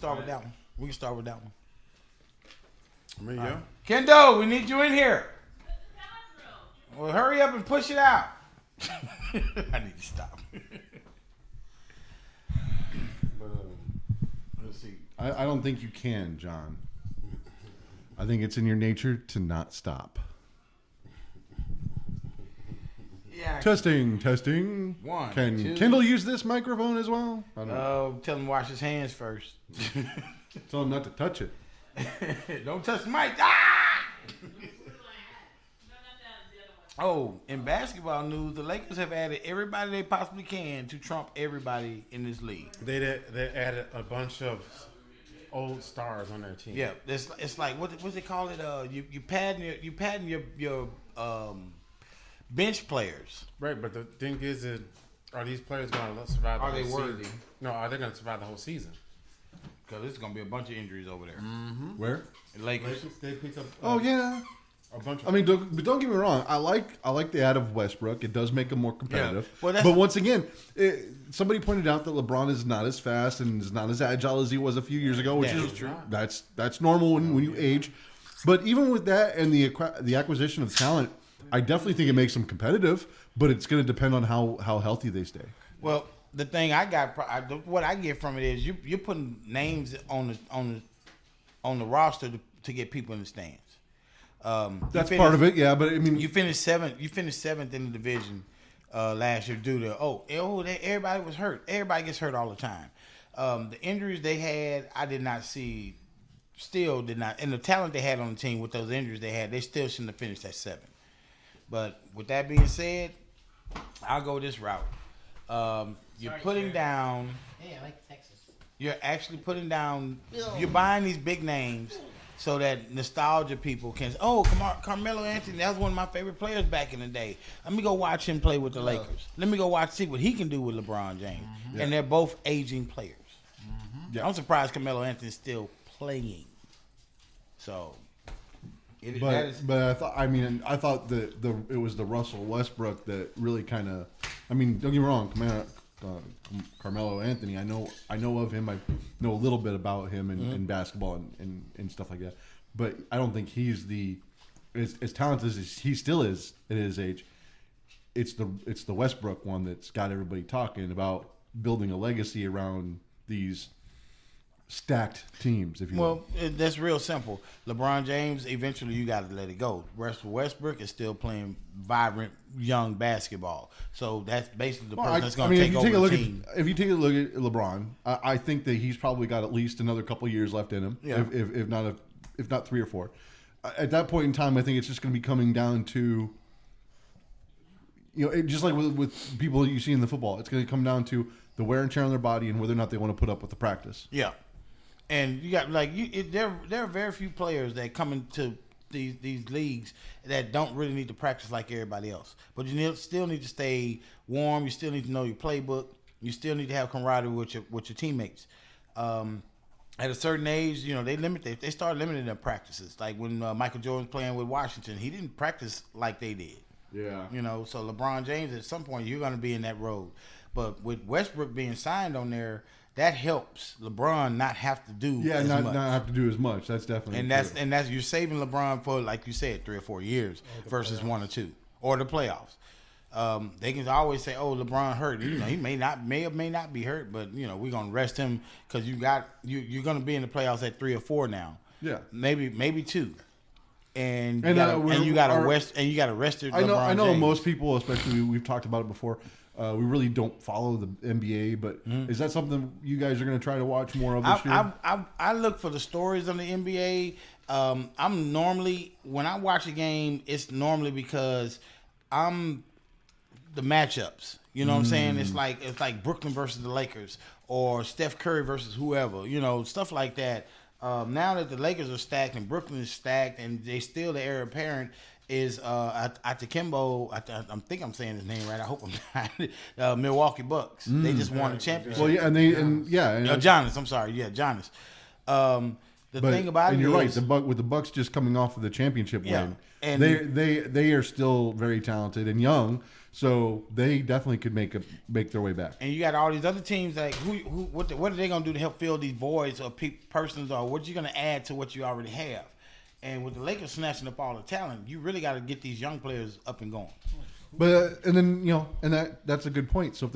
start with that one. We can start with that one. I mean, yeah. Kendo, we need you in here. Well, hurry up and push it out. I need to stop. But, Let's see. I don't think you can, John. I think it's in your nature to not stop. Yeah. Testing. One, Can two. Kendall use this microphone as well? I don't know. Tell him to wash his hands first. Tell him not to touch it. Don't touch the mic. Ah! Oh, in basketball news, the Lakers have added everybody they possibly can to trump everybody in this league. they added a bunch of old stars on their team. Yeah, it's like what's they call it? You padding your bench players. Right, but the thing is, are these players going to survive the Are whole they season? worthy? No, are they going to survive the whole season? Because there's gonna be a bunch of injuries over there. Where? The Lakers. They picked up Oh yeah. a bunch of I mean, don't get me wrong. I like the add of Westbrook. It does make him more competitive. Yeah. Well, but once again, somebody pointed out that LeBron is not as fast and is not as agile as he was a few years ago, which That is is true. That's normal when you age. But even with that and the acquisition of talent, I definitely think it makes them competitive. But it's going to depend on how healthy they stay. Well, the thing what I get from it is you're putting names on the roster to get people in the stands. That's part of it, yeah. But I mean, You finished seventh in the division last year due to everybody was hurt. Everybody gets hurt all the time. The injuries they had, I did not see. Still did not, and the talent they had on the team with those injuries they had, they still shouldn't have finished at 7. But with that being said, I'll go this route. You're putting down. Hey, I like Texas. You're actually putting down. You're buying these big names so that nostalgia people can. Oh, Carmelo Anthony. That was one of my favorite players back in the day. Let me go watch him play with the Lakers. Let me go see what he can do with LeBron James. Mm-hmm. And they're both aging players. Mm-hmm. Yeah. I'm surprised Carmelo Anthony's still playing. So. But I thought that it was the Russell Westbrook that really kind of. I mean, don't get me wrong, Carmelo Anthony. I know of him. I know a little bit about him in basketball and stuff like that. But I don't think he's as talented as he still is at his age. It's the Westbrook one that's got everybody talking about building a legacy around these stacked teams, if you will. Well, that's real simple. LeBron James, eventually you got to let it go. Russell Westbrook is still playing vibrant young basketball. So that's basically the person that's going to take over the team. If you take a look at LeBron, I think that he's probably got at least another couple of years left in him, if not 3 or 4. At that point in time, I think it's just going to be coming down to, just like with people you see in the football, it's going to come down to the wear and tear on their body and whether or not they want to put up with the practice. Yeah. And you got there are very few players that come into these leagues that don't really need to practice like everybody else. But you still need to stay warm. You still need to know your playbook. You still need to have camaraderie with your teammates. At a certain age, they start limiting their practices. Like when Michael Jordan was playing with Washington, he didn't practice like they did. Yeah. So LeBron James, at some point, you're going to be in that road. But with Westbrook being signed on there, that helps LeBron not have to do as much. not have to do as much. That's definitely and that's you're saving LeBron for, like you said, 3 or 4 years versus 1 or 2 or the playoffs. They can always say, "Oh, LeBron hurt." He may or may not be hurt, but we're gonna rest him because you're gonna be in the playoffs at 3 or 4 now. Yeah, maybe 2. And you got to rest your LeBron I know James. most people, especially we've talked about it before. We really don't follow the NBA, but is that something you guys are going to try to watch more of this year? I look for the stories on the NBA. I'm normally, when I watch a game, it's normally because I'm the matchups. You know what I'm saying? It's like Brooklyn versus the Lakers or Steph Curry versus whoever. Stuff like that. Now that the Lakers are stacked and Brooklyn is stacked and they still the heir apparent is Atakembo. I think I'm saying his name right. I hope I'm not. Milwaukee Bucks. They just won the championship. Well, yeah, and Giannis. I'm sorry. Yeah, Giannis. The thing about it and is, you're right. With the Bucks just coming off of the championship win, and they are still very talented and young, so they definitely could make their way back. And you got all these other teams like what are they gonna do to help fill these voids of persons, or what you gonna add to what you already have? And with the Lakers snatching up all the talent, you really got to get these young players up and going. But and then that's a good point. So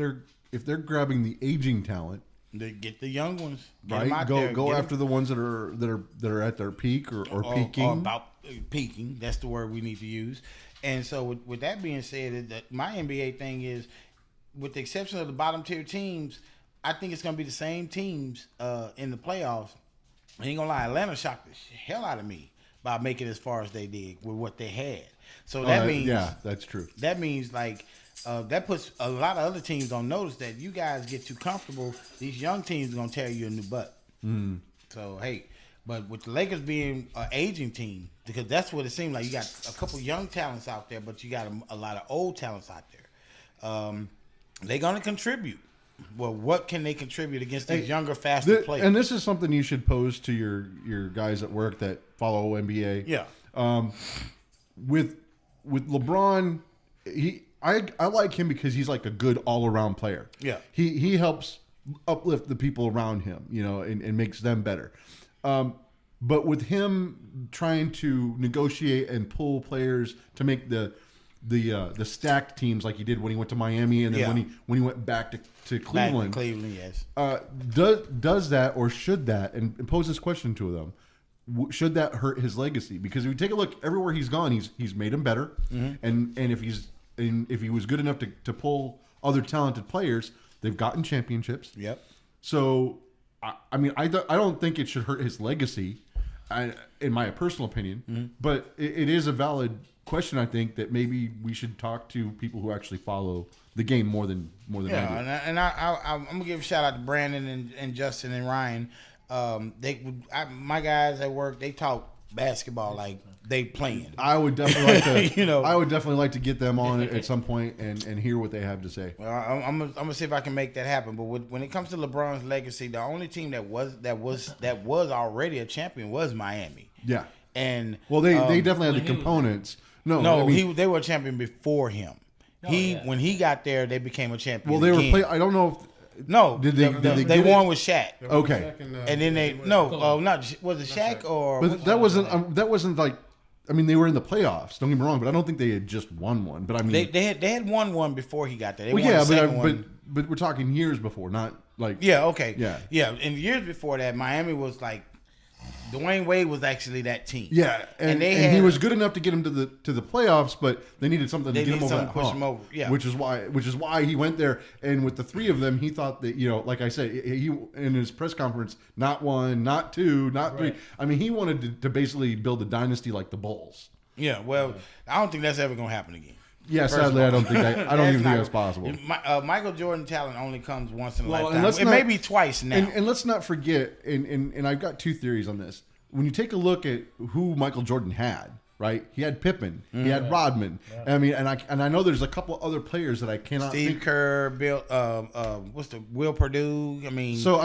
if they're grabbing the aging talent, they get the young ones, right? Go after the ones that are at their peak or peaking. Or about peaking. That's the word we need to use. And so with that being said, that my NBA thing is, with the exception of the bottom tier teams, I think it's going to be the same teams in the playoffs. I ain't gonna lie, Atlanta shocked the hell out of me by making it as far as they did with what they had. So that means, yeah, that's true. That means that puts a lot of other teams on notice that you guys get too comfortable. These young teams are gonna tear you a new butt. So hey, but with the Lakers being an aging team, because that's what it seemed like. You got a couple young talents out there, but you got a lot of old talents out there. They're gonna contribute. Well, what can they contribute against these younger, faster players? And this is something you should pose to your guys at work that follow NBA. Yeah. With LeBron, I like him because he's like a good all around player. Yeah. He helps uplift the people around him, and makes them better. But with him trying to negotiate and pull players to make the stacked teams like he did when he went to Miami, and then when he went back to Cleveland. Back to Cleveland, yes. Does that, or should that, and pose this question to them, should that hurt his legacy? Because if you take a look everywhere he's gone, he's made him better, and if he was good enough to pull other talented players, they've gotten championships. Yep. So I don't think it should hurt his legacy, in my personal opinion. But it is a valid question. I think that maybe we should talk to people who actually follow the game more than I do. I'm gonna give a shout out to Brandon and Justin and Ryan. My guys at work, they talk basketball like they playing. I would definitely like to. I would definitely like to get them on at some point and hear what they have to say. Well, I'm gonna see if I can make that happen. But when it comes to LeBron's legacy, the only team that was already a champion was Miami. Yeah. And they definitely had the components. They were a champion before him. When he got there, they became a champion. Well, they were playing. I don't know if. No, did they won with Shaq. Okay, and then was it Shaq or? But that wasn't like. I mean, they were in the playoffs. Don't get me wrong, but I don't think they had just won one. But I mean, they had won one before he got there. But we're talking years before, not like. Yeah. Okay. Yeah. And years before that, Miami was like. Dwayne Wade was actually that team. Yeah, and he was good enough to get him to the playoffs, but they needed something to get him over that hump. Him over. Yeah, which is why he went there. And with the three of them, he thought that like I said, he in his press conference, not one, not two, not three. I mean, he wanted to basically build a dynasty like the Bulls. Yeah, well, I don't think that's ever going to happen again. Yeah, sadly, I don't think I don't even think that's possible. Michael Jordan talent only comes once in a lifetime. Maybe twice now. And let's not forget, and I've got two theories on this. When you take a look at who Michael Jordan had, right? He had Pippen, he had Rodman. Yeah. I mean, and I know there's a couple other players that I cannot. Steve Kerr, Bill, Will Perdue. I mean, so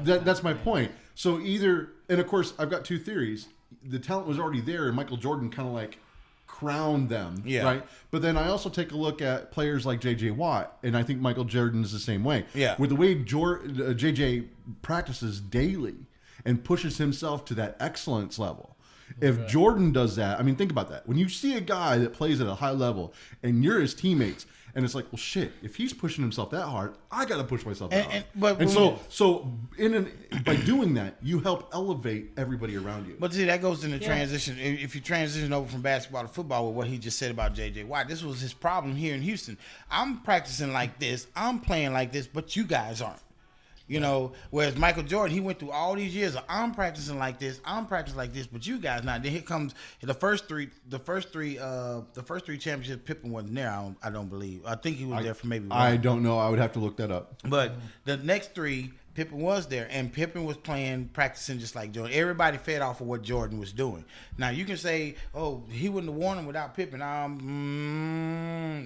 that's my point. So either, and of course, I've got two theories. The talent was already there, and Michael Jordan kind of like crowned them, right? But then I also take a look at players like J.J. Watt, and I think Michael Jordan's the same way. Yeah. With the way J.J. practices daily and pushes himself to that excellence level. If Jordan does that, I mean, think about that. When you see a guy that plays at a high level and you're his teammates, and it's like, well, shit, if he's pushing himself that hard, I got to push myself that hard. So by doing that, you help elevate everybody around you. But see, that goes in the transition. If you transition over from basketball to football with what he just said about J.J. Watt, this was his problem here in Houston. I'm practicing like this. I'm playing like this, but you guys aren't. Whereas Michael Jordan, he went through all these years of I'm practicing like this, but you guys not. Then here comes the first three championships. Pippen wasn't there. I don't believe. I think he was there for maybe one. I don't know. I would have to look that up. But the next three, Pippen was there, and Pippen was practicing just like Jordan. Everybody fed off of what Jordan was doing. Now you can say, oh, he wouldn't have won him without Pippen.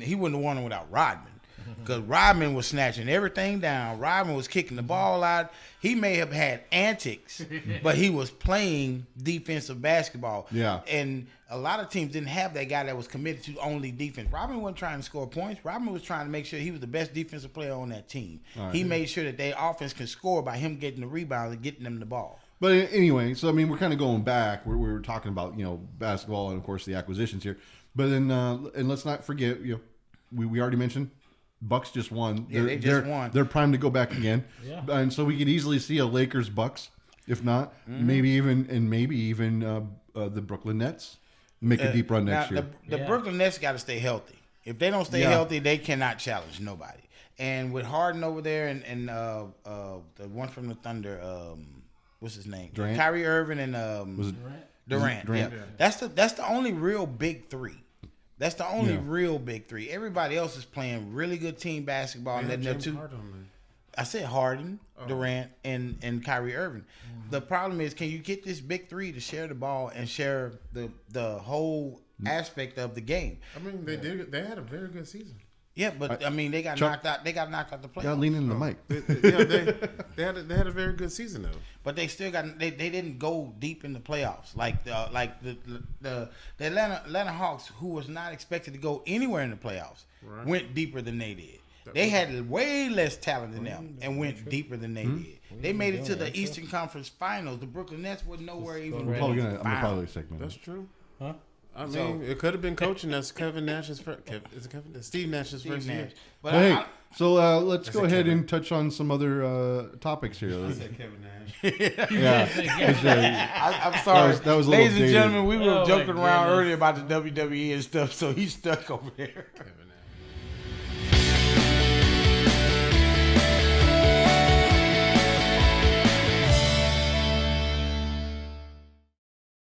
He wouldn't have won him without Rodman. because Rodman was snatching everything down. Rodman was kicking the ball out. He may have had antics, but he was playing defensive basketball. Yeah. And a lot of teams didn't have that guy that was committed to only defense. Rodman wasn't trying to score points. Rodman was trying to make sure he was the best defensive player on that team. Right. He made sure that their offense could score by him getting the rebound and getting them the ball. But anyway, so I mean, we're kind of going back. We were talking about basketball and of course the acquisitions here. But then and let's not forget, we already mentioned Bucks just won. Yeah, they just won. They're primed to go back again. Yeah. And so we could easily see a Lakers Bucks, if not, maybe even the Brooklyn Nets make a deep run next year. The Brooklyn Nets got to stay healthy. If they don't stay healthy, they cannot challenge nobody. And with Harden over there and the one from the Thunder, what's his name? Durant? Kyrie Irving and Durant. Durant? Yeah. That's the only real big three. That's the only real big three. Everybody else is playing really good team basketball. And then James two. Harden. I said Harden, Durant, and Kyrie Irving. The problem is, can you get this big three to share the ball and share the whole aspect of the game? I mean, they did. They had a very good season. Yeah, but I mean, they got knocked out. They got knocked out the playoffs. Got to lean into the mic. They had a very good season though. But they still got. They didn't go deep in the playoffs like the Atlanta Hawks, who was not expected to go anywhere in the playoffs, went deeper than they did. They had way less talent than them and went deeper than they did. They made it to the Eastern Conference Finals. The Brooklyn Nets were nowhere even. I'm probably a segment. That's true. Huh? I mean, it could have been coaching. That's Kevin Nash's first. Is it Kevin? Steve Nash's first year. But Hey, so let's go ahead and touch on some other topics here. I said Kevin Nash. Yeah, I'm sorry. That was a little Ladies and dated. gentlemen, we were Oh, joking my around goodness. earlier about the WWE and stuff, so he's stuck over there. Kevin